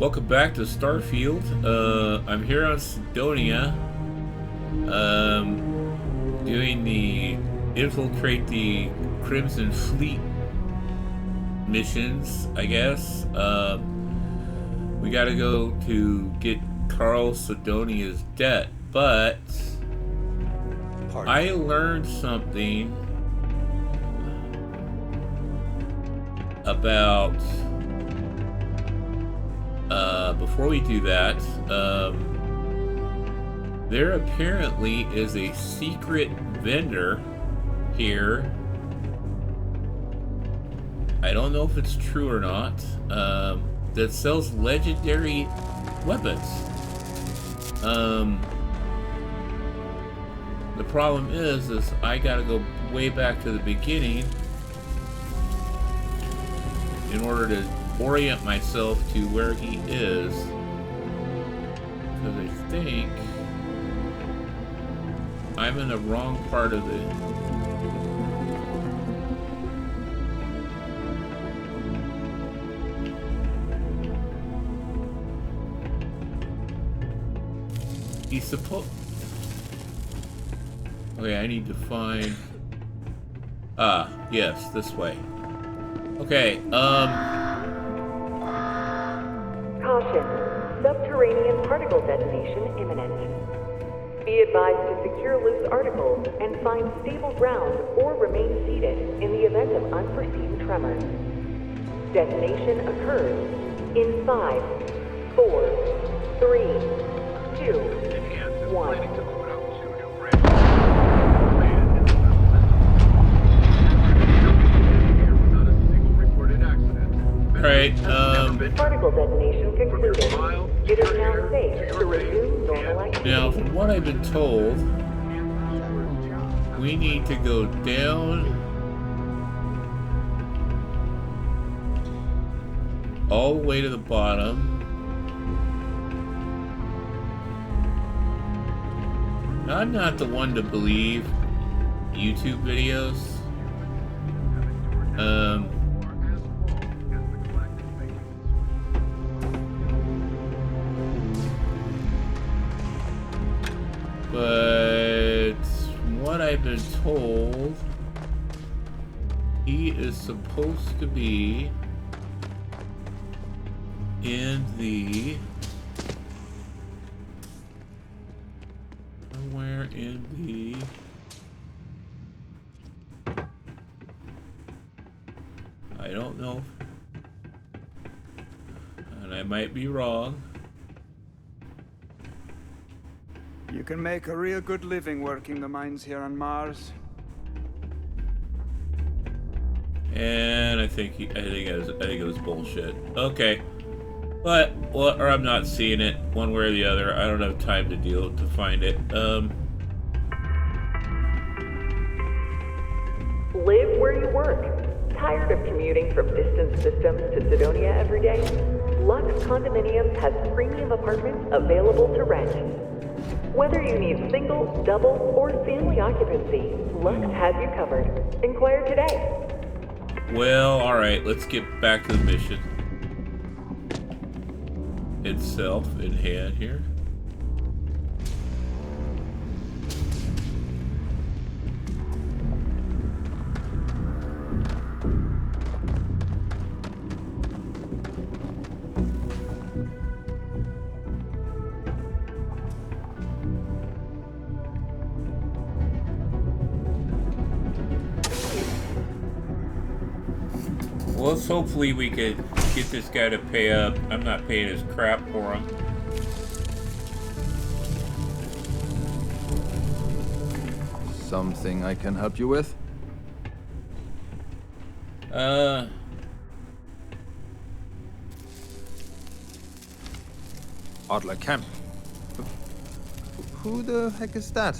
Welcome back to Starfield. I'm here on Sidonia, doing the infiltrate the Crimson Fleet missions, I guess. We gotta go to get Carl Sidonia's debt, but I learned something about before we do that, there apparently is a secret vendor here. I don't know if it's true or not, that sells legendary weapons. The problem is I gotta go way back to the beginning in order to orient myself to where he is, because I think I'm in the wrong part of it. He's supposed... Okay, I need to find... yes, this way. Okay, Caution. Subterranean particle detonation imminent. Be advised to secure loose articles and find stable ground or remain seated in the event of unforeseen tremors. Detonation occurs in 5, 4, 3, 2, 1. Alright, Particle detonation concluded. It is now safe to resume normal activity. now from what I've been told, we need to go down all the way to the bottom. Now, I'm not the one to believe YouTube videos. But from what I've been told, he is supposed to be in the... somewhere in the... I don't know. And I might be wrong. You can make a real good living working the mines here on Mars. And I think it was bullshit. Okay, but or I'm not seeing it one way or the other. I don't have time to find it. Live where you work. Tired of commuting from distant systems to Sidonia every day? Lux Condominiums has premium apartments available to rent. Whether you need single, double, or family occupancy, Lux has you covered. Inquire today. Well, alright, let's get back to the mission itself in hand here. Well, hopefully we could get this guy to pay up. I'm not paying his crap for him. Something I can help you with? Adler Camp. Who the heck is that?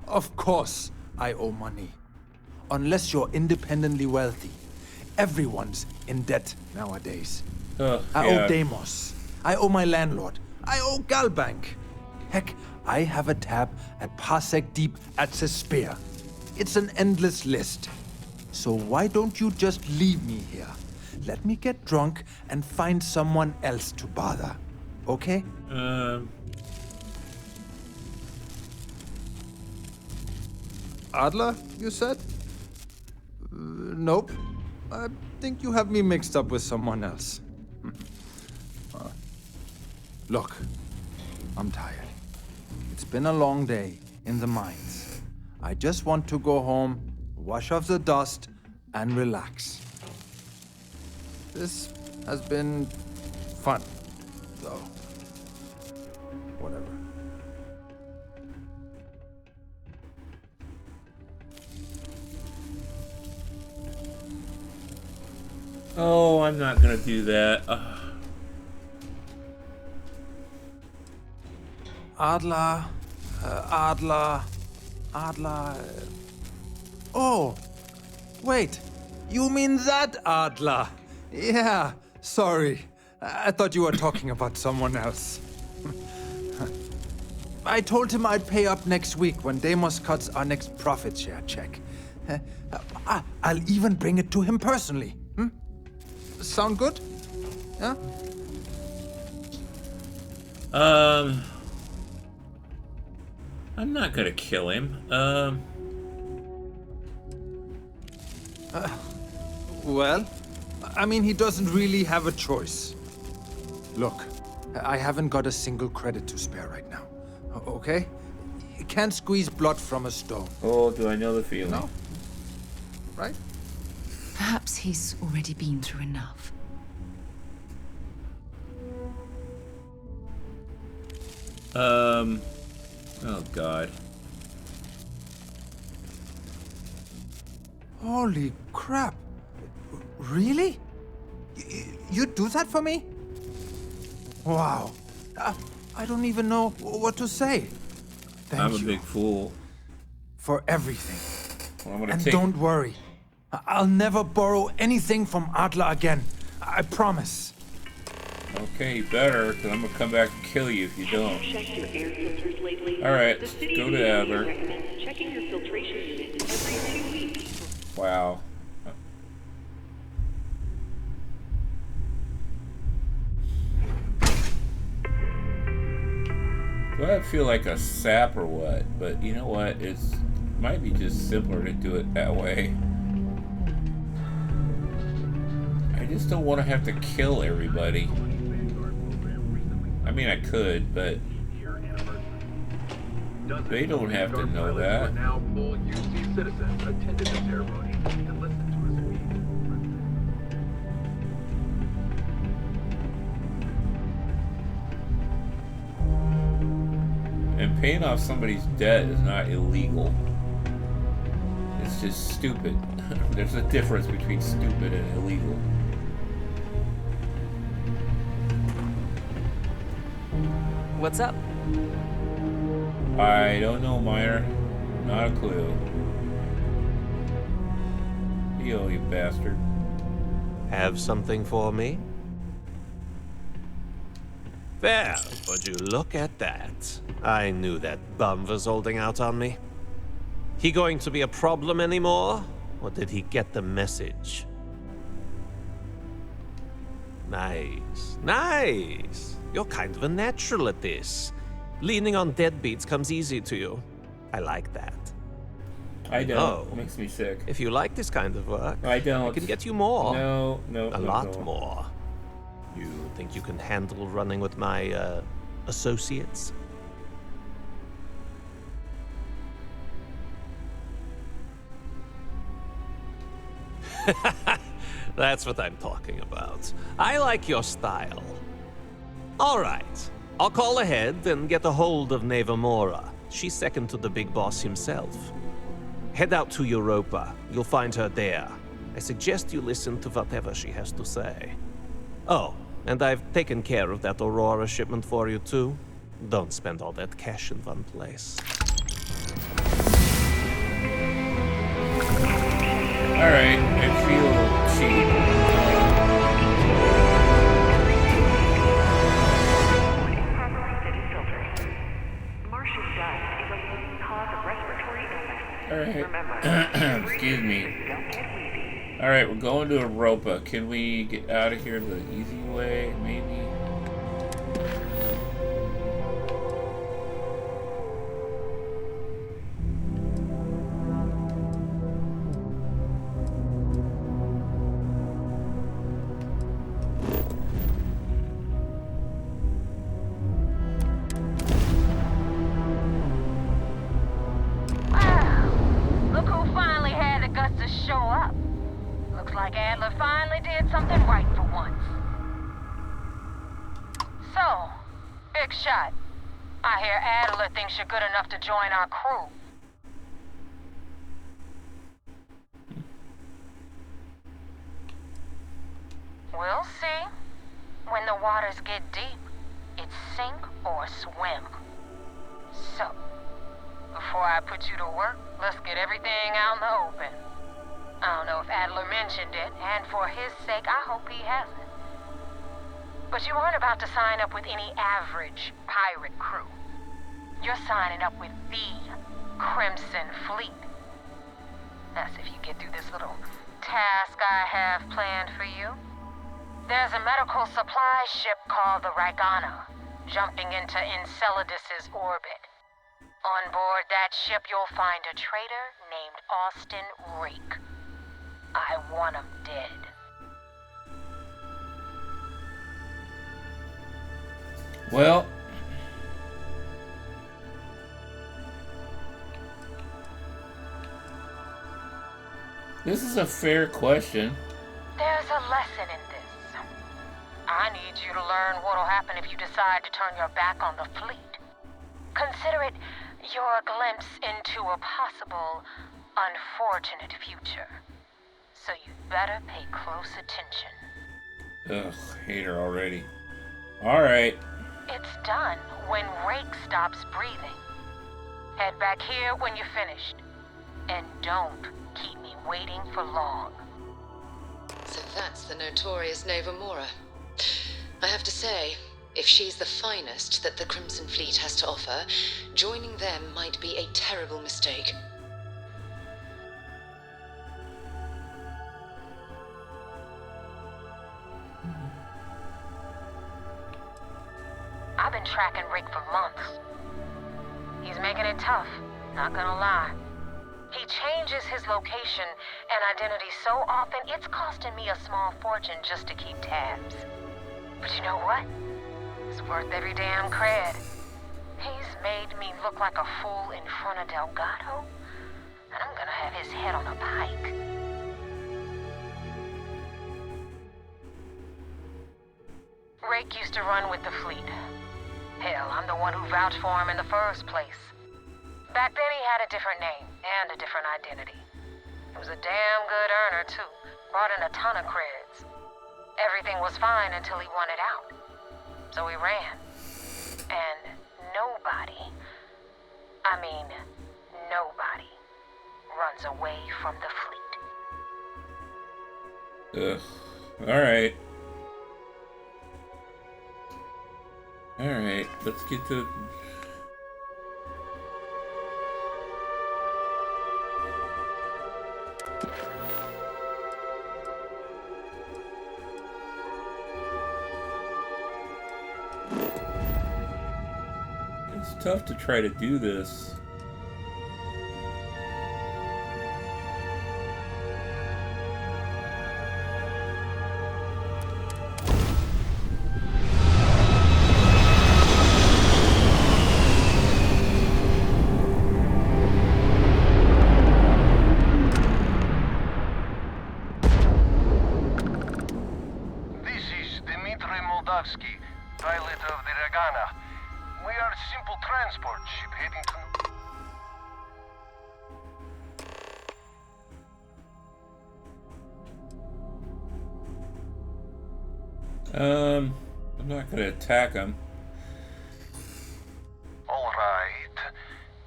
Of course, I owe money. Unless you're independently wealthy. Everyone's in debt nowadays. I owe Deimos. I owe my landlord. I owe Galbank. Heck, I have a tab at Parsec Deep at Cespear. It's an endless list. So why don't you just leave me here? Let me get drunk and find someone else to bother. Okay? Adler, you said? Nope. I think you have me mixed up with someone else. Look, I'm tired. It's been a long day in the mines. I just want to go home, wash off the dust, and relax. This has been fun, though. Whatever. Oh, I'm not gonna do that. Adler. Oh, wait. You mean that Adler? Yeah, sorry. I thought you were talking about someone else. I told him I'd pay up next week when Deimos cuts our next profit share check. I'll even bring it to him personally. Sound good? Yeah? I'm not gonna kill him. Well, I mean, he doesn't really have a choice. Look, I haven't got a single credit to spare right now. Okay? You can't squeeze blood from a stone. Oh, do I know the feeling? No? Right? Perhaps he's already been through enough. Oh God. Holy crap. Really? You'd do that for me? Wow. I don't even know what to say. Thank I'm a you big fool. for everything. Well, I'm gonna And take. don't worry. I'll never borrow anything from Adler again. I promise. Okay, you better, because I'm gonna come back and kill you if you don't. Checked your air filters lately? Alright, The let's city go to DEA Adler. recommends checking your filtration unit every 2 weeks. Wow. Do I feel like a sap or what? But you know what? It's might be just simpler to do it that way. I just don't want to have to kill everybody. I mean, I could, but they don't have to know that. Now full UC citizens attended the ceremony and listened to his speech. And paying off somebody's debt is not illegal. It's just stupid. There's a difference between stupid and illegal. What's up? I don't know, Meyer. Not a clue. You bastard. Have something for me? Well, would you look at that? I knew that bum was holding out on me. He going to be a problem anymore? Or did he get the message? Nice. Nice. You're kind of a natural at this. Leaning on deadbeats comes easy to you. I like that. I don't. Oh. It makes me sick. If you like this kind of work, I don't. I can get you more. No, A no, lot no. more. You think you can handle running with my, associates? That's what I'm talking about. I like your style. All right. I'll call ahead and get a hold of Nevamora. She's second to the big boss himself. Head out to Europa. You'll find her there. I suggest you listen to whatever she has to say. Oh, and I've taken care of that Aurora shipment for you too. Don't spend all that cash in one place. Alright, I feel cheap. Excuse me. Alright, we're going to Europa. Can we get out of here the easy way, maybe? You're good enough to join our crew. We'll see. When the waters get deep, it's sink or swim. So, before I put you to work, let's get everything out in the open. I don't know if Adler mentioned it, and for his sake, I hope he hasn't. But you aren't about to sign up with any average pirate crew. You're signing up with the Crimson Fleet. That's if you get through this little task I have planned for you. There's a medical supply ship called the Ragana, jumping into Enceladus's orbit. On board that ship, you'll find a traitor named Austin Rake. I want him dead. Well... this is a fair question. There's a lesson in this. I need you to learn what'll happen if you decide to turn your back on the fleet. Consider it your glimpse into a possible, unfortunate future. So you'd better pay close attention. Ugh, hate her already. Alright. It's done when Rake stops breathing. Head back here when you're finished. And don't keep me waiting for long. So that's the notorious Neva Mora. I have to say, if she's the finest that the Crimson Fleet has to offer, joining them might be a terrible mistake. I've been tracking Rick for months. He's making it tough, not gonna lie. He changes his location and identity so often, it's costing me a small fortune just to keep tabs. But you know what? It's worth every damn cred. He's made me look like a fool in front of Delgado, and I'm gonna have his head on a pike. Rake used to run with the fleet. Hell, I'm the one who vouched for him in the first place. Back then he had a different name and a different identity. He was a damn good earner too, brought in a ton of creds. Everything was fine until he wanted out. So he ran. And nobody, I mean nobody, runs away from the fleet. Ugh. Alright. Alright, let's get to... It's tough to try to do this. Pilot of the Ragana. We are a simple transport ship heading to... I'm not gonna attack him. All right.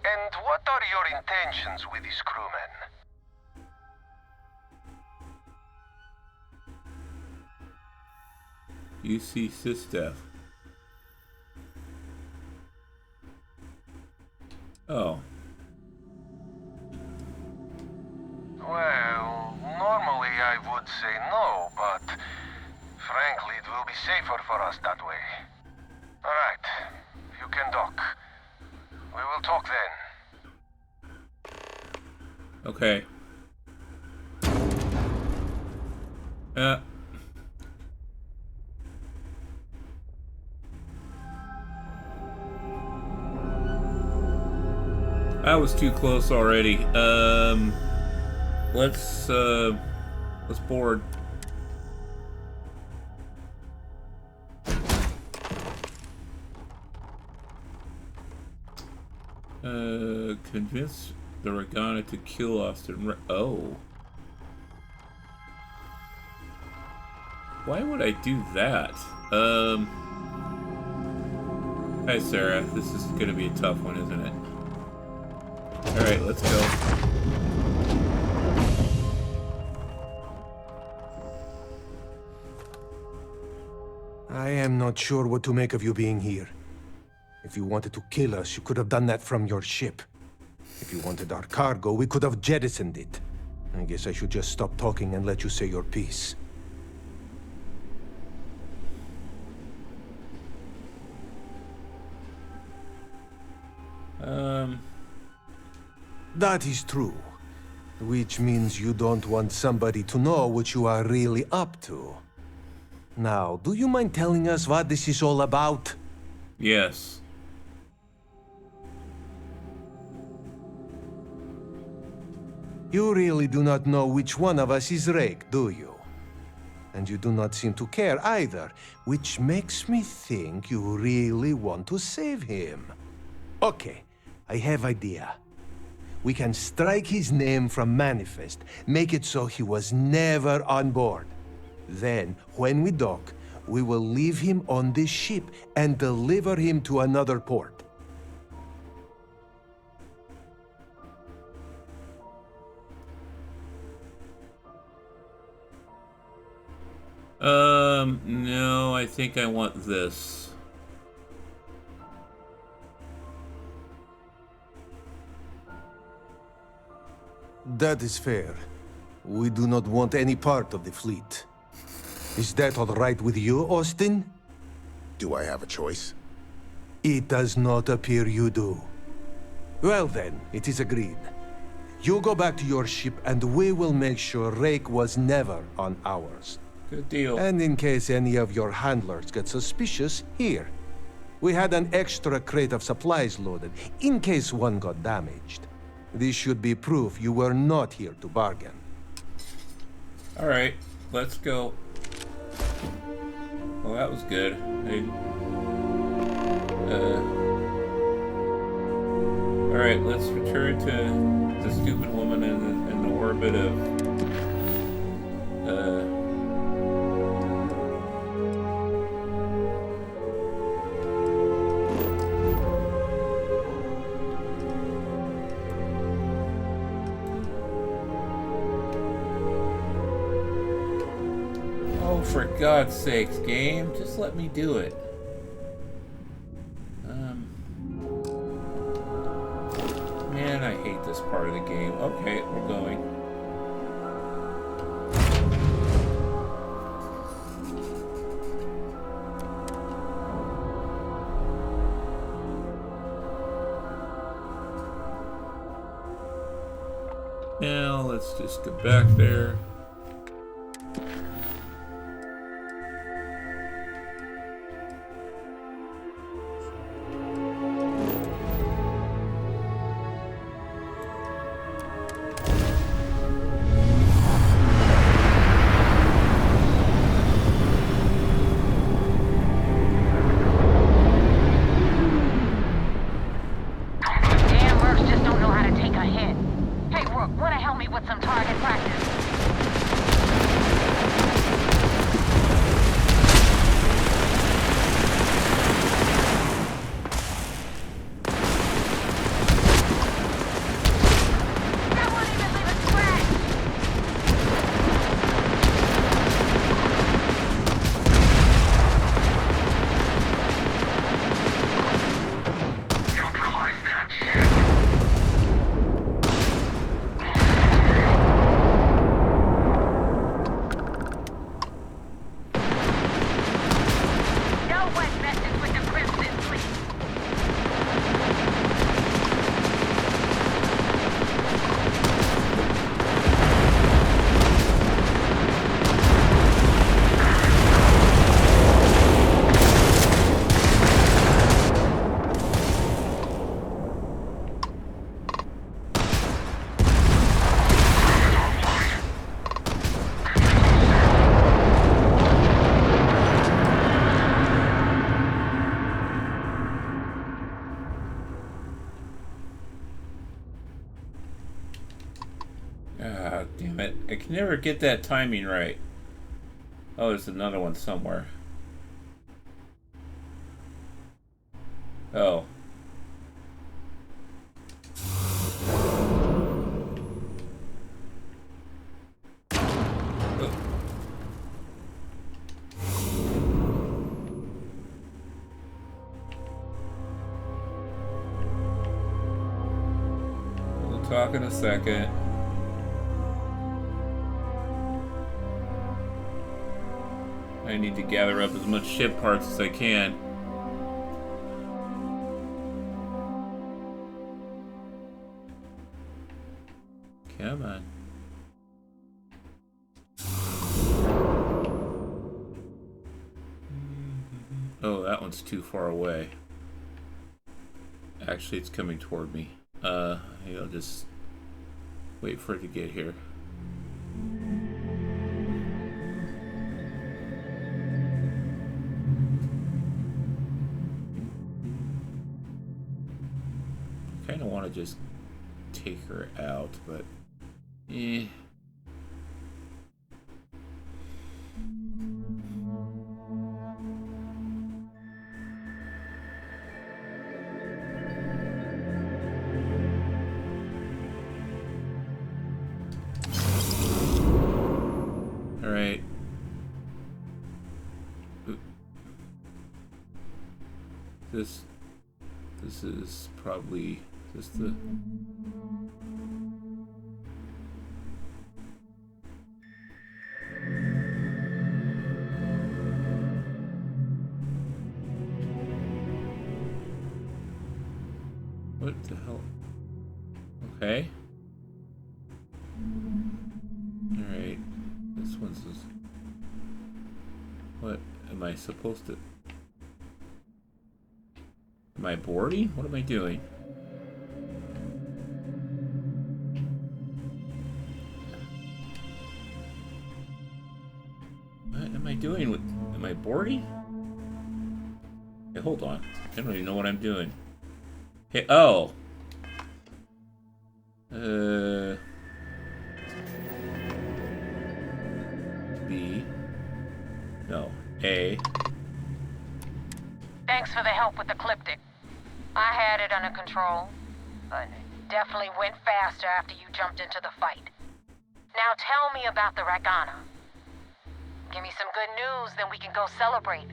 And what are your intentions with these crewmen? UC Sysdef. Oh. Well, normally I would say no, but frankly, it will be safer for us that way. Alright, you can dock. We will talk then. Okay. I was too close already. Let's board. Convince the Regana to kill Austin. Oh. Why would I do that? Hi, Sarah. This is gonna be a tough one, isn't it? Alright, let's go. I am not sure what to make of you being here. If you wanted to kill us, you could have done that from your ship. If you wanted our cargo, we could have jettisoned it. I guess I should just stop talking and let you say your piece. That is true. Which means you don't want somebody to know what you are really up to. Now, do you mind telling us what this is all about? Yes. You really do not know which one of us is Rake, do you? And you do not seem to care either, which makes me think you really want to save him. Okay, I have idea. We can strike his name from Manifest, make it so he was never on board. Then, when we dock, we will leave him on this ship and deliver him to another port. No, I think I want this. That is fair. We do not want any part of the fleet. Is that all right with you, Austin? Do I have a choice? It does not appear you do. Well then, it is agreed. You go back to your ship and we will make sure Rake was never on ours. Good deal. And in case any of your handlers get suspicious, here. We had an extra crate of supplies loaded, in case one got damaged. This should be proof you were not here to bargain. Alright, let's go. Well, that was good. Alright, let's return to the stupid woman in the orbit of... Oh, for God's sakes, game, just let me do it. Man, I hate this part of the game. Okay, we're going. Now, let's just get back there. Damn mercs just don't know how to take a hit. Hey, Rook, wanna help me with some target practice? I can never get that timing right. Oh, there's another one somewhere. Oh. We'll talk in a second. I need to gather up as much ship parts as I can. Come on. Oh, that one's too far away. Actually, it's coming toward me. I'll just wait for it to get here. Kind of want to just take her out, but eh. All right. This is probably just the. What the hell? Okay. Alright. This one's just... What am I supposed to... Am I boarding? What am I doing? What am I doing with... Am I boarding? Hey, hold on. I don't even know what I'm doing. Hey, oh! B. No. A. Thanks for the help with the Cliptic. I had it under control, but it definitely went faster after you jumped into the fight. Now tell me about the Ragana. Give me some good news, then we can go celebrate.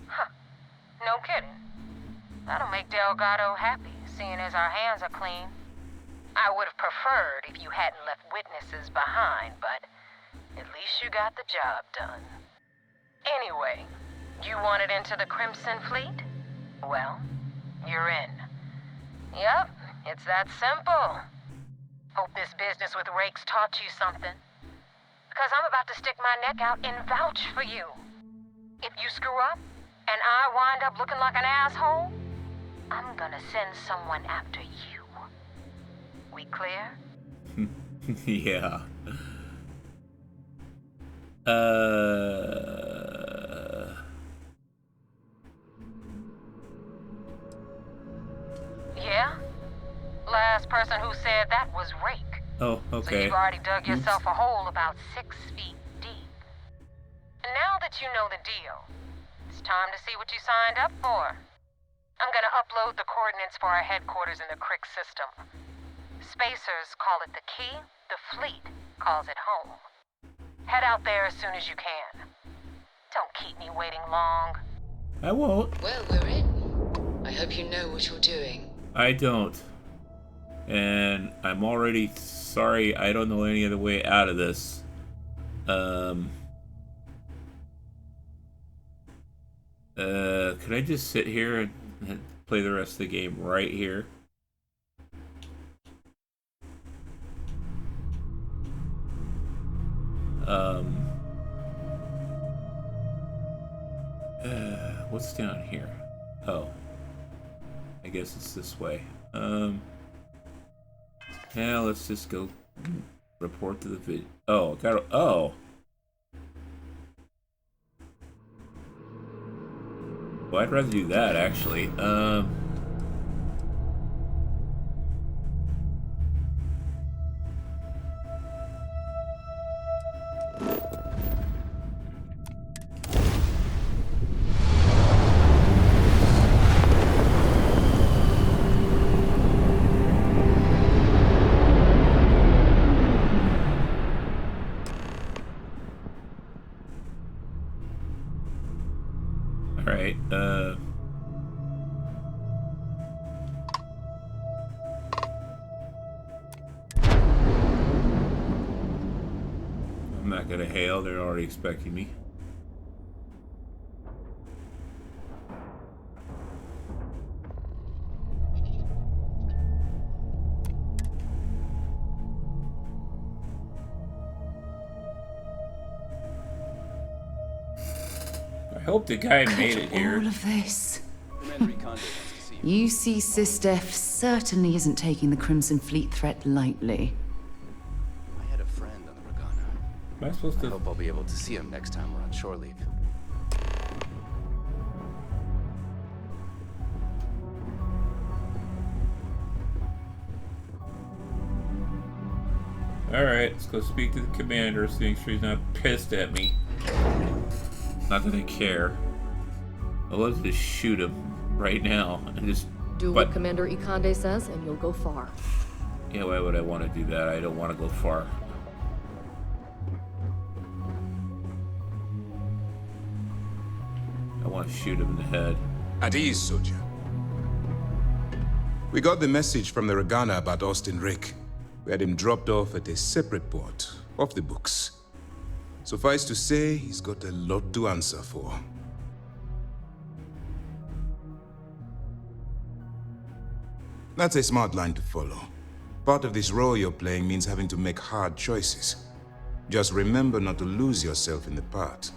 Huh. No kidding. That'll make Delgado happy, seeing as our hands are clean. I would have preferred if you hadn't left witnesses behind, but at least you got the job done. Anyway, you wanted into the Crimson Fleet? Well, you're in. Yep, it's that simple. Hope this business with Rakes taught you something. Because I'm about to stick my neck out and vouch for you. If you screw up, and I wind up looking like an asshole, I'm gonna send someone after you. We clear? Yeah. Yeah? Last person who said that was Rake. Oh, okay. So you've already dug yourself a hole about 6 feet deep. And now that you know the deal, it's time to see what you signed up for. I'm gonna upload the coordinates for our headquarters in the Crick system. Spacers call it the key, the fleet calls it home. Head out there as soon as you can. Don't keep me waiting long. I won't. Well, we're in. I hope you know what you're doing. I don't. And I'm already sorry I don't know any other way out of this. Could I just sit here and play the rest of the game right here? What's down here? Oh. I guess it's this way. Yeah, let's just go report to the vid. Oh, gotta. Oh. I'd rather do that, actually. Alright, I'm not gonna hail, they're already expecting me. I hope the guy made it here. All of this. UC Sistef certainly isn't taking the Crimson Fleet threat lightly. I had a friend on the Regana. Am I supposed to? I hope I'll be able to see him next time we're on shore leave. Alright, let's go speak to the commander so make sure he's not pissed at me. Not that I care. I'd love to just shoot him right now and just... Do what Commander Ikande says and you'll go far. Yeah, why would I want to do that? I don't want to go far. I want to shoot him in the head. At ease, soldier. We got the message from the Regana about Austin Rick. We had him dropped off at a separate port, off the books. Suffice to say, he's got a lot to answer for. That's a smart line to follow. Part of this role you're playing means having to make hard choices. Just remember not to lose yourself in the part.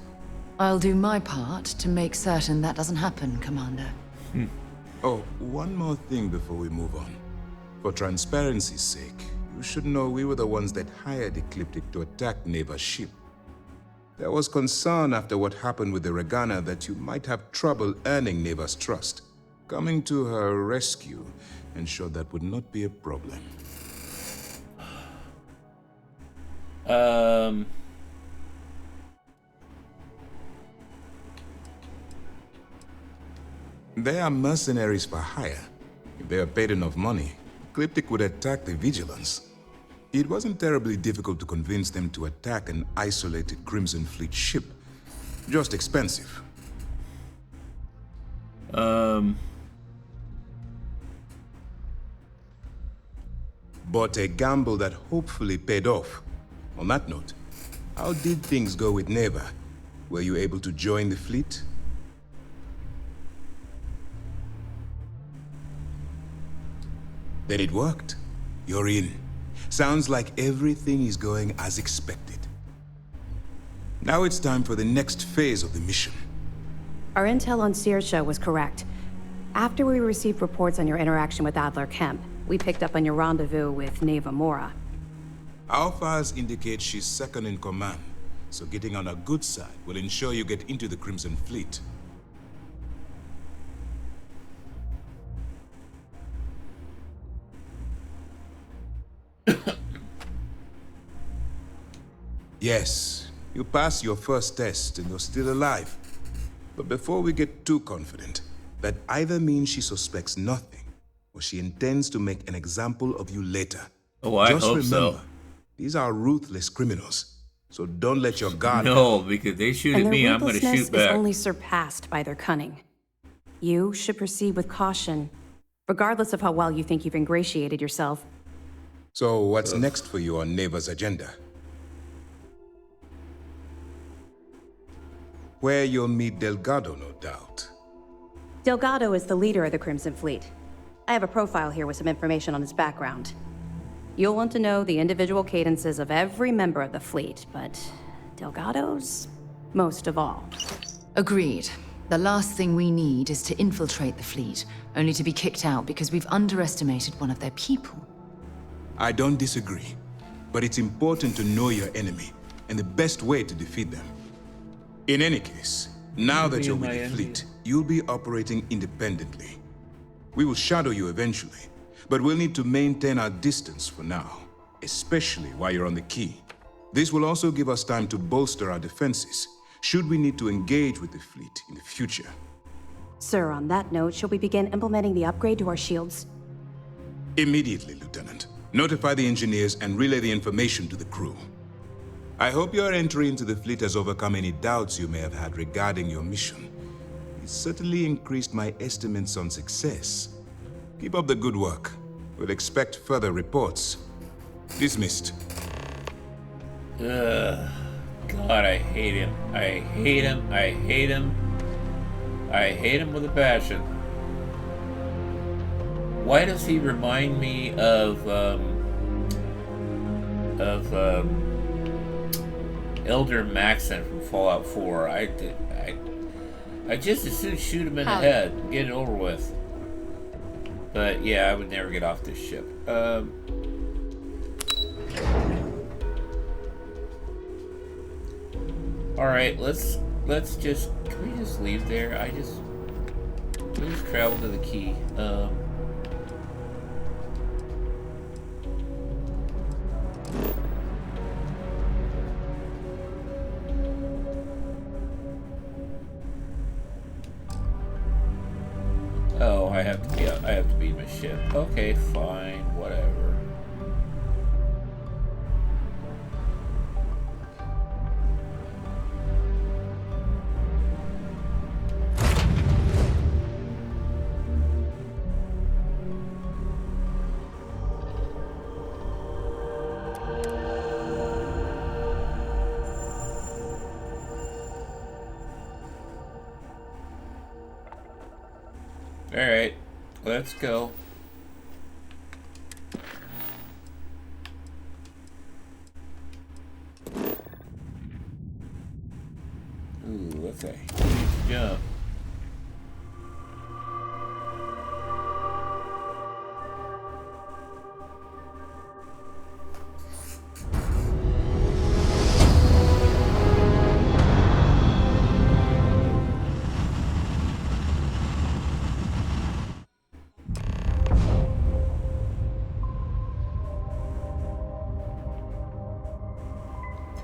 I'll do my part to make certain that doesn't happen, Commander. Oh, one more thing before we move on. For transparency's sake, you should know we were the ones that hired Ecliptic to attack Neva's ship. There was concern after what happened with the Regana that you might have trouble earning Neva's trust. Coming to her rescue ensured that would not be a problem. They are mercenaries for hire. If they are paid enough money, Ecliptic would attack the Vigilance. It wasn't terribly difficult to convince them to attack an isolated Crimson Fleet ship. Just expensive. But a gamble that hopefully paid off. On that note, how did things go with Neva? Were you able to join the fleet? Then it worked. You're in. Sounds like everything is going as expected. Now it's time for the next phase of the mission. Our intel on Saoirse was correct. After we received reports on your interaction with Adler Kemp, we picked up on your rendezvous with Neva Mora. Our files indicate she's second in command, so getting on her good side will ensure you get into the Crimson Fleet. Yes, you passed your first test and you're still alive. But before we get too confident, that either means she suspects nothing, or she intends to make an example of you later. Oh, I Just hope remember, so. These are ruthless criminals, so don't let your guard No, down. because they shoot And at me, their I'm going to ruthlessness shoot is back. only surpassed by their cunning. You should proceed with caution, regardless of how well you think you've ingratiated yourself. So what's next for you on Neva's agenda? Where you'll meet Delgado, no doubt. Delgado is the leader of the Crimson Fleet. I have a profile here with some information on his background. You'll want to know the individual cadences of every member of the fleet, but Delgado's most of all. Agreed. The last thing we need is to infiltrate the fleet, only to be kicked out because we've underestimated one of their people. I don't disagree, but it's important to know your enemy and the best way to defeat them. In any case, now that you're with the fleet, you'll be operating independently. We will shadow you eventually, but we'll need to maintain our distance for now, especially while you're on the Key. This will also give us time to bolster our defenses, should we need to engage with the fleet in the future. Sir, on that note, shall we begin implementing the upgrade to our shields? Immediately, Lieutenant. Notify the engineers and relay the information to the crew. I hope your entry into the fleet has overcome any doubts you may have had regarding your mission. It certainly increased my estimates on success. Keep up the good work. We'll expect further reports. Dismissed. Ugh. God, I hate him. I hate him. I hate him. I hate him with a passion. Why does he remind me of Elder Maxon from Fallout 4? I just as soon shoot him in the head and get it over with. But yeah, I would never get off this ship. Alright, let's just, can we just leave there? We just travel to the Key. Oh, I have to be in my ship. Okay, fine, whatever. Alright, let's go. Ooh, that's a huge jump.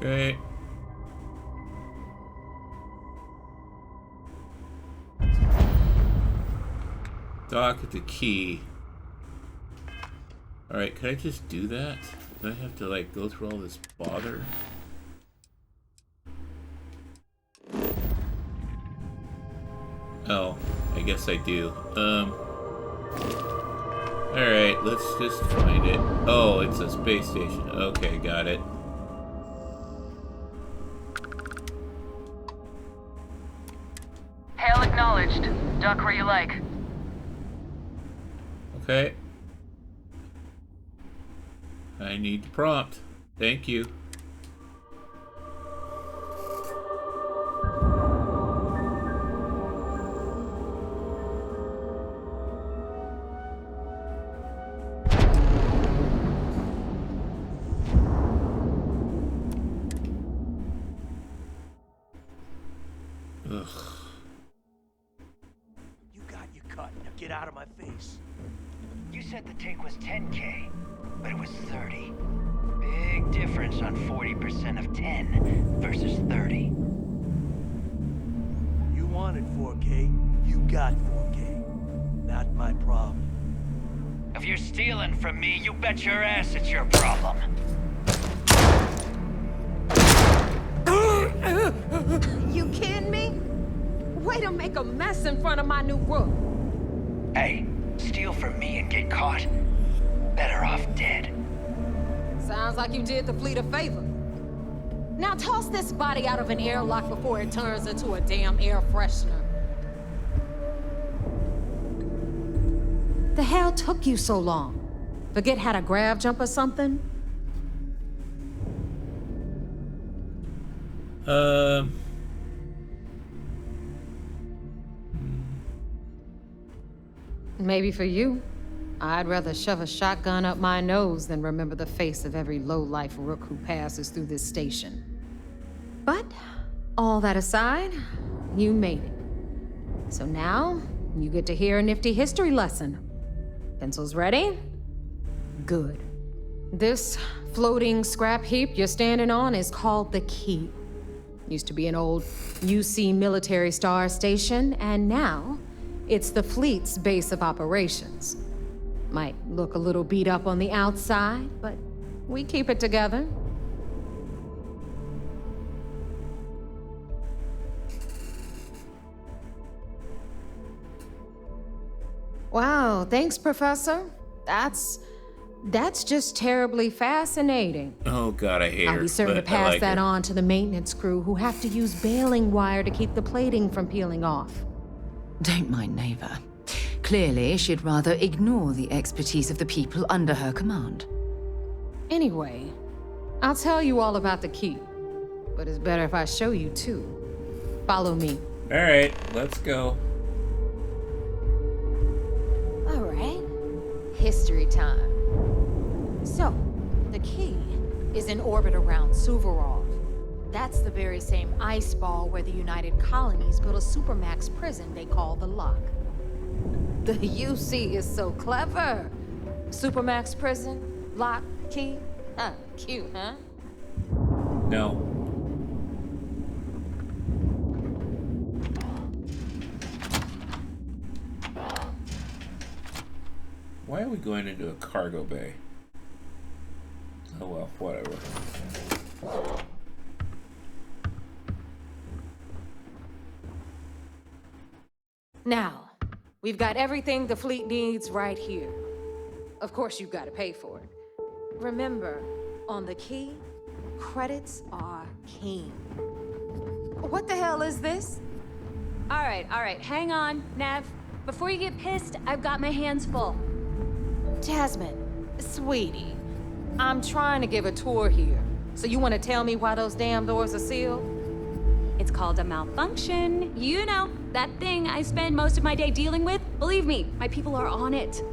Okay. Dock at the Key. Alright, can I just do that? Do I have to, like, go through all this bother? Oh, I guess I do. Alright, let's just find it. Oh, it's a space station. Okay, got it. Hail acknowledged. Dock where you like. Okay. I need the prompt. Thank you. Ugh. You got your cut. Now get out of my face. You said the take was 10K, but it was 30. Big difference on 40% of 10 versus 30. You wanted 4K, you got 4K. Not my problem. If you're stealing from me, you bet your ass it's your problem. You kidding me? Way to make a mess in front of my new roof. Hey, steal from me and get caught. Better off dead. Sounds like you did the fleet a favor. Now toss this body out of an airlock before it turns into a damn air freshener. The hell took you so long? Forget how to grav jump or something? Maybe for you. I'd rather shove a shotgun up my nose than remember the face of every low-life rook who passes through this station. But, all that aside, you made it. So now, you get to hear a nifty history lesson. Pencils ready? Good. This floating scrap heap you're standing on is called the Key. Used to be an old UC military star station, and now it's the fleet's base of operations. Might look a little beat up on the outside, but we keep it together. Wow, thanks, Professor. That's just terribly fascinating. Oh god, I hate her. I'll be certain to but I pass like that her. on to the maintenance crew who have to use baling wire to keep the plating from peeling off. Don't mind Neva. Clearly, she'd rather ignore the expertise of the people under her command. Anyway, I'll tell you all about the Key. But it's better if I show you too. Follow me. Alright, let's go. All right. History time. So, the Key is in orbit around Suvorov. That's the very same ice ball where the United Colonies built a supermax prison they call the Lock. The UC is so clever. Supermax prison, Lock, Key. Cute, huh? No. Why are we going into a cargo bay? Oh well, whatever. Now, we've got everything the fleet needs right here. Of course, you've got to pay for it. Remember, on the Key, credits are king. What the hell is this? All right, hang on, Nev. Before you get pissed, I've got my hands full. Jasmine, sweetie, I'm trying to give a tour here. So you want to tell me why those damn doors are sealed? It's called a malfunction. You know, that thing I spend most of my day dealing with. Believe me, my people are on it.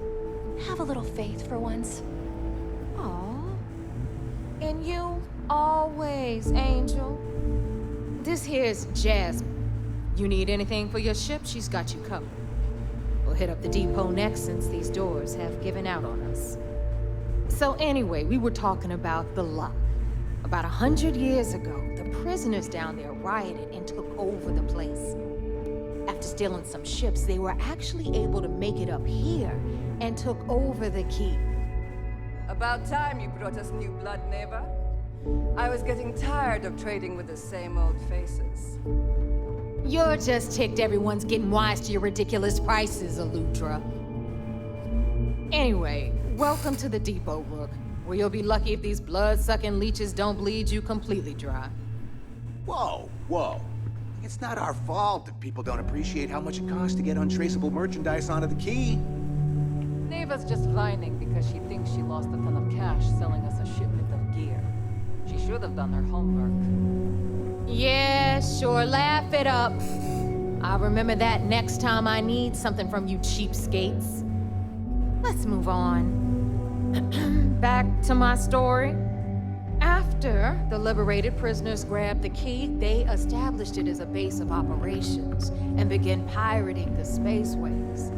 Have a little faith for once. Aw. And you always, Angel. This here's Jasmine. You need anything for your ship, she's got you covered. We'll hit up the depot next since these doors have given out on us. So anyway, we were talking about the Lock. About 100 years ago, the prisoners down there rioted and took over the place. After stealing some ships, they were actually able to make it up here and took over the Key. About time you brought us new blood, Neva. I was getting tired of trading with the same old faces. You're just ticked everyone's getting wise to your ridiculous prices, Aludra. Anyway, welcome to the depot, Rook, where you'll be lucky if these blood-sucking leeches don't bleed you completely dry. Whoa, whoa. It's not our fault if people don't appreciate how much it costs to get untraceable merchandise onto the Key. Neva's just whining because she thinks she lost a ton of cash selling us a shipment of gear. She should have done her homework. Yeah, sure, laugh it up. I'll remember that next time I need something from you cheapskates. Let's move on. Back to my story. After the liberated prisoners grabbed the Key, they established it as a base of operations and began pirating the spaceways.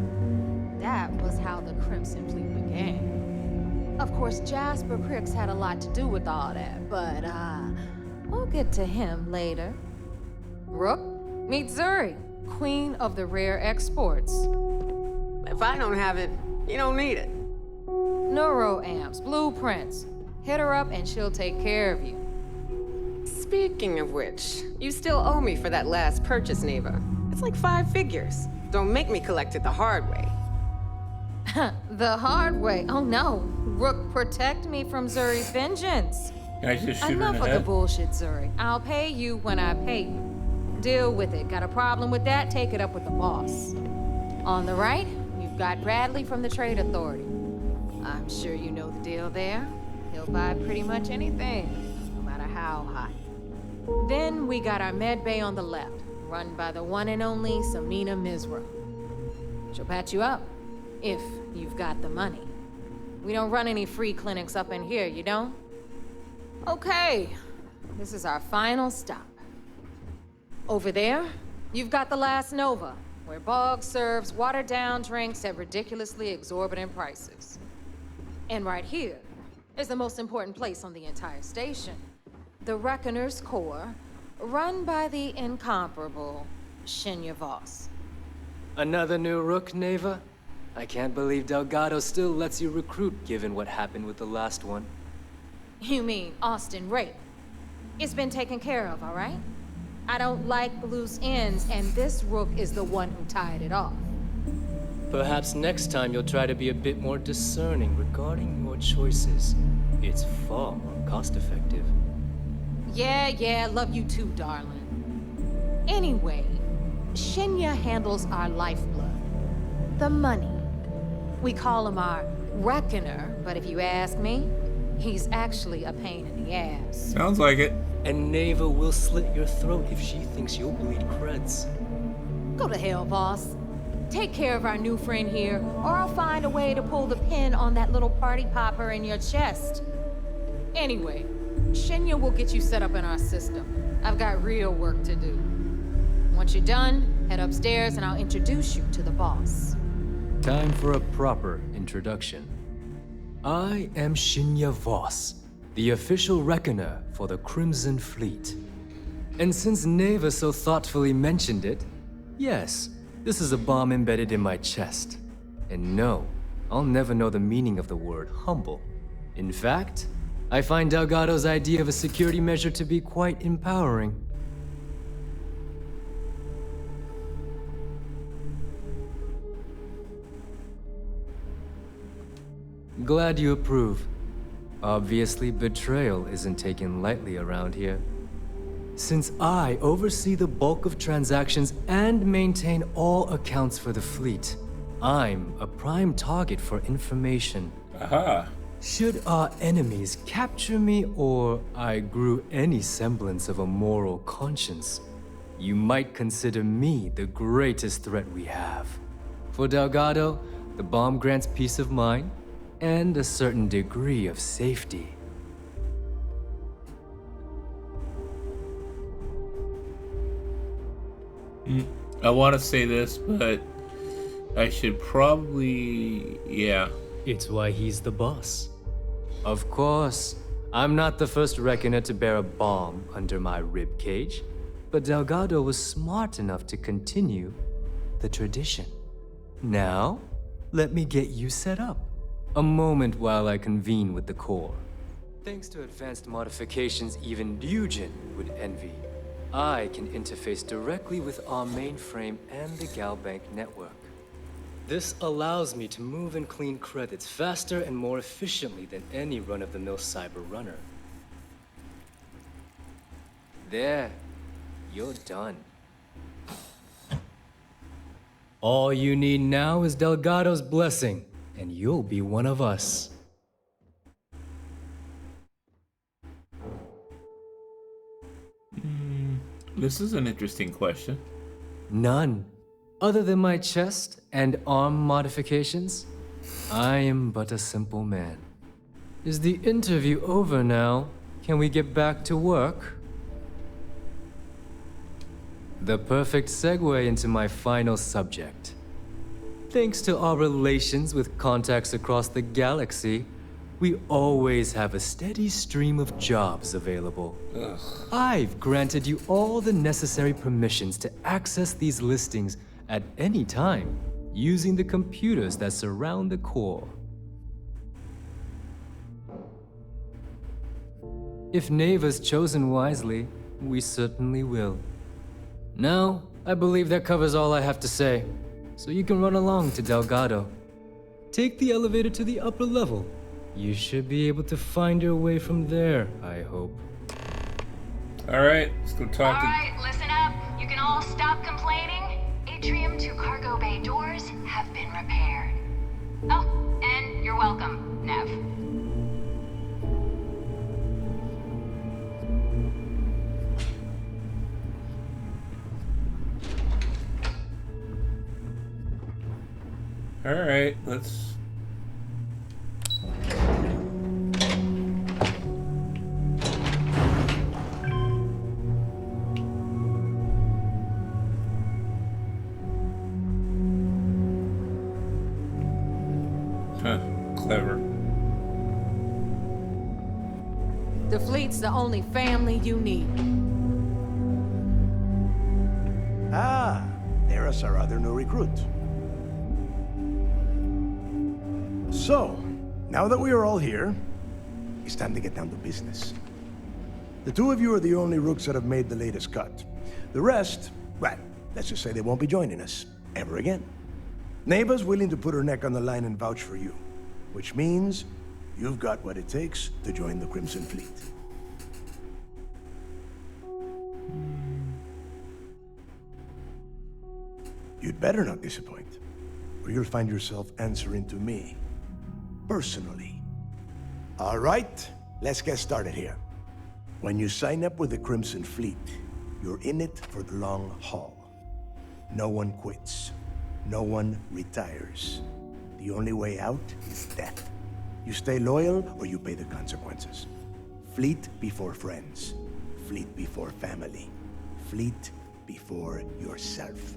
That was how the Crimson Fleet began. Of course, Jasper Cricks had a lot to do with all that, but we'll get to him later. Rook, meet Zuri, queen of the rare exports. If I don't have it, you don't need it. Neuroamps, blueprints. Hit her up and she'll take care of you. Speaking of which, you still owe me for that last purchase, Neva. It's like 5 figures. Don't make me collect it the hard way. The hard way? Oh no. Rook, protect me from Zuri's vengeance. Can I just shoot her in Enough the of the head? bullshit, Zuri. I'll pay you when I pay you. Deal with it. Got a problem with that? Take it up with the boss. On the right, you've got Bradley from the Trade Authority. I'm sure you know the deal there. He'll buy pretty much anything, no matter how hot. Then we got our med bay on the left, run by the one and only Samina Mizra. She'll patch you up, if you've got the money. We don't run any free clinics up in here, you don't? Okay, this is our final stop. Over there, you've got the last Nova, where Bog serves watered-down drinks at ridiculously exorbitant prices. And right here is the most important place on the entire station. The Reckoner's Core, run by the incomparable Shinya Voss. Another new rook, Neva? I can't believe Delgado still lets you recruit, given what happened with the last one. You mean Austin Rape? It's been taken care of, all right? I don't like loose ends, and this rook is the one who tied it off. Perhaps next time you'll try to be a bit more discerning regarding your choices. It's far more cost-effective. Yeah, love you too, darling. Anyway, Shinya handles our lifeblood. The money. We call him our Reckoner, but if you ask me, he's actually a pain in the ass. Sounds like it. And Neva will slit your throat if she thinks you'll bleed creds. Go to hell, boss. Take care of our new friend here, or I'll find a way to pull the pin on that little party popper in your chest. Anyway, Shinya will get you set up in our system. I've got real work to do. Once you're done, head upstairs and I'll introduce you to the boss. Time for a proper introduction. I am Shinya Voss, the official reckoner for the Crimson Fleet. And since Neva so thoughtfully mentioned it, yes, this is a bomb embedded in my chest. And no, I'll never know the meaning of the word humble. In fact, I find Delgado's idea of a security measure to be quite empowering. Glad you approve. Obviously, betrayal isn't taken lightly around here. Since I oversee the bulk of transactions and maintain all accounts for the fleet, I'm a prime target for information. Aha. Should our enemies capture me or I grew any semblance of a moral conscience, you might consider me the greatest threat we have. For Delgado, the bomb grants peace of mind and a certain degree of safety. I want to say this, but I should probably... yeah. It's why he's the boss. Of course. I'm not the first reckoner to bear a bomb under my ribcage, but Delgado was smart enough to continue the tradition. Now, let me get you set up. A moment while I convene with the core. Thanks to advanced modifications even Ryujin would envy, I can interface directly with our mainframe and the Galbank network. This allows me to move and clean credits faster and more efficiently than any run-of-the-mill cyber runner. There, you're done. All you need now is Delgado's blessing, and you'll be one of us. This is an interesting question. None. Other than my chest and arm modifications, I am but a simple man. Is the interview over now? Can we get back to work? The perfect segue into my final subject. Thanks to our relations with contacts across the galaxy, we always have a steady stream of jobs available. Ugh. I've granted you all the necessary permissions to access these listings at any time, using the computers that surround the core. If Neva's chosen wisely, we certainly will. Now, I believe that covers all I have to say, so you can run along to Delgado. Take the elevator to the upper level. You should be able to find your way from there, I hope. Alright, let's go talk to... Alright, listen up. You can all stop complaining. Atrium to cargo bay doors have been repaired. Oh, and you're welcome, Nev. Alright, let's... The fleet's the only family you need. Ah, there's our other new recruit. So, now that we are all here, it's time to get down to business. The two of you are the only rooks that have made the latest cut. The rest, well, let's just say they won't be joining us ever again. Neva's willing to put her neck on the line and vouch for you, which means you've got what it takes to join the Crimson Fleet. You'd better not disappoint, or you'll find yourself answering to me, personally. All right, let's get started here. When you sign up with the Crimson Fleet, you're in it for the long haul. No one quits. No one retires. The only way out is death. You stay loyal or you pay the consequences. Fleet before friends. Fleet before family. Fleet before yourself.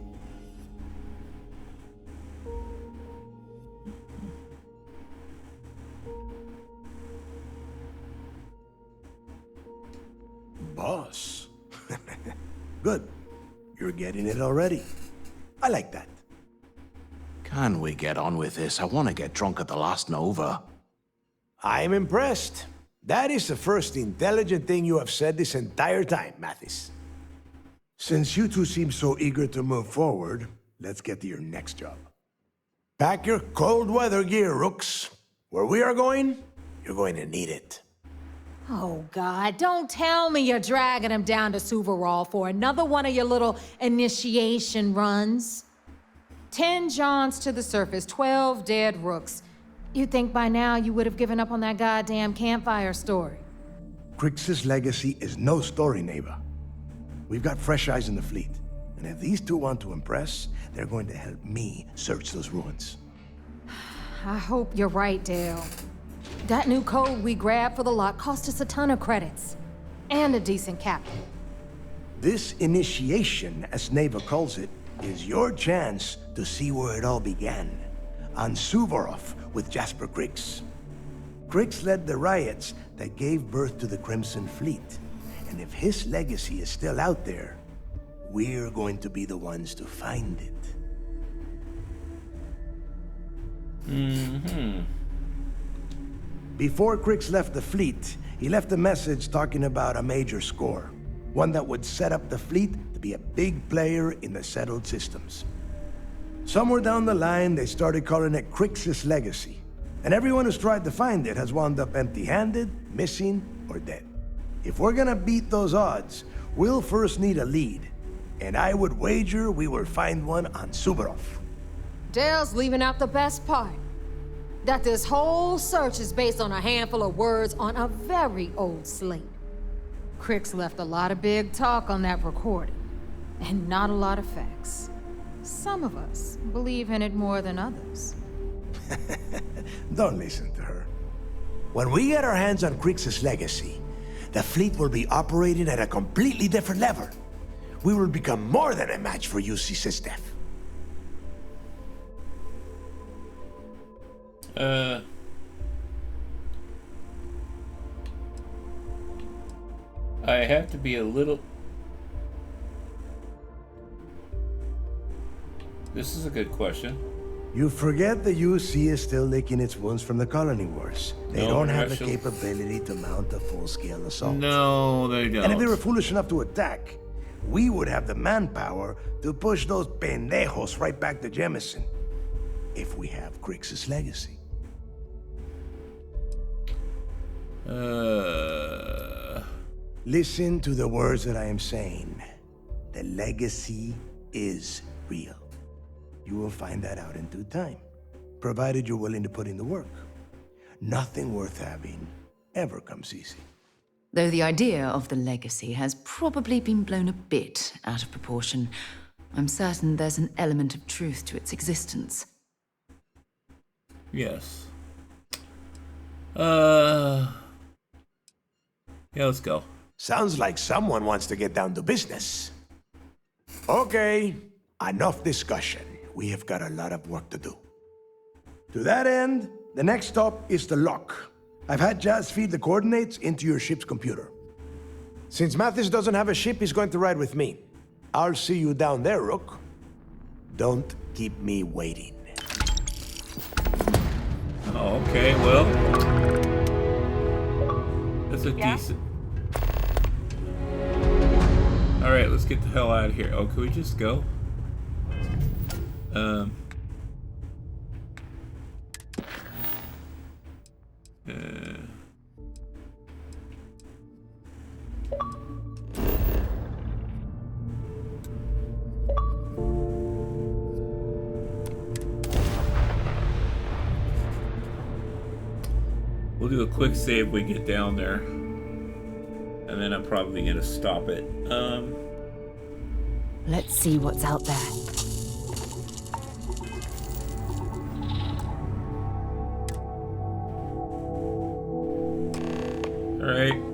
Boss. Good. You're getting it already. I like that. Can we get on with this? I want to get drunk at the last Nova. I'm impressed. That is the first intelligent thing you have said this entire time, Mathis. Since you two seem so eager to move forward, let's get to your next job. Pack your cold weather gear, rooks. Where we are going, you're going to need it. Oh, God, don't tell me you're dragging him down to Suvarol for another one of your little initiation runs. 10 Johns to the surface, 12 dead rooks. You'd think by now you would have given up on that goddamn campfire story. Crix's legacy is no story, Neva. We've got fresh eyes in the fleet, and if these two want to impress, they're going to help me search those ruins. I hope you're right, Dale. That new code we grabbed for the lot cost us a ton of credits. And a decent captain. This initiation, as Neva calls it, is your chance to see where it all began. On Suvorov with Jasper Crix. Crix led the riots that gave birth to the Crimson Fleet. And if his legacy is still out there, we're going to be the ones to find it. Before Crix left the fleet, he left a message talking about a major score. One that would set up the fleet to be a big player in the settled systems. Somewhere down the line, they started calling it Crix's legacy. And everyone who's tried to find it has wound up empty-handed, missing, or dead. If we're gonna beat those odds, we'll first need a lead. And I would wager we will find one on Suvorov. Dale's leaving out the best part. That this whole search is based on a handful of words on a very old slate. Crix left a lot of big talk on that recording, and not a lot of facts. Some of us believe in it more than others. Don't listen to her. When we get our hands on Crix's legacy, the fleet will be operating at a completely different level. We will become more than a match for UC System. I have to be a little... This is a good question. You forget the UC is still licking its wounds from the colony wars. They don't have the capability to mount a full-scale assault. No, they don't. And if they were foolish enough to attack, we would have the manpower to push those pendejos right back to Jemison. If we have Crix's legacy. Listen to the words that I am saying. The legacy is real. You will find that out in due time, provided you're willing to put in the work. Nothing worth having ever comes easy. Though the idea of the legacy has probably been blown a bit out of proportion, I'm certain there's an element of truth to its existence. Yes. Yeah, let's go. Sounds like someone wants to get down to business. Okay, enough discussion. We have got a lot of work to do. To that end, the next stop is the lock. I've had Jazz feed the coordinates into your ship's computer. Since Mathis doesn't have a ship, he's going to ride with me. I'll see you down there, Rook. Don't keep me waiting. Oh, okay, well. That's a decent... Alright, let's get the hell out of here. Oh, can we just go? We'll do a quick save when we get down there. And then I'm probably gonna stop it. Let's see what's out there. Alright.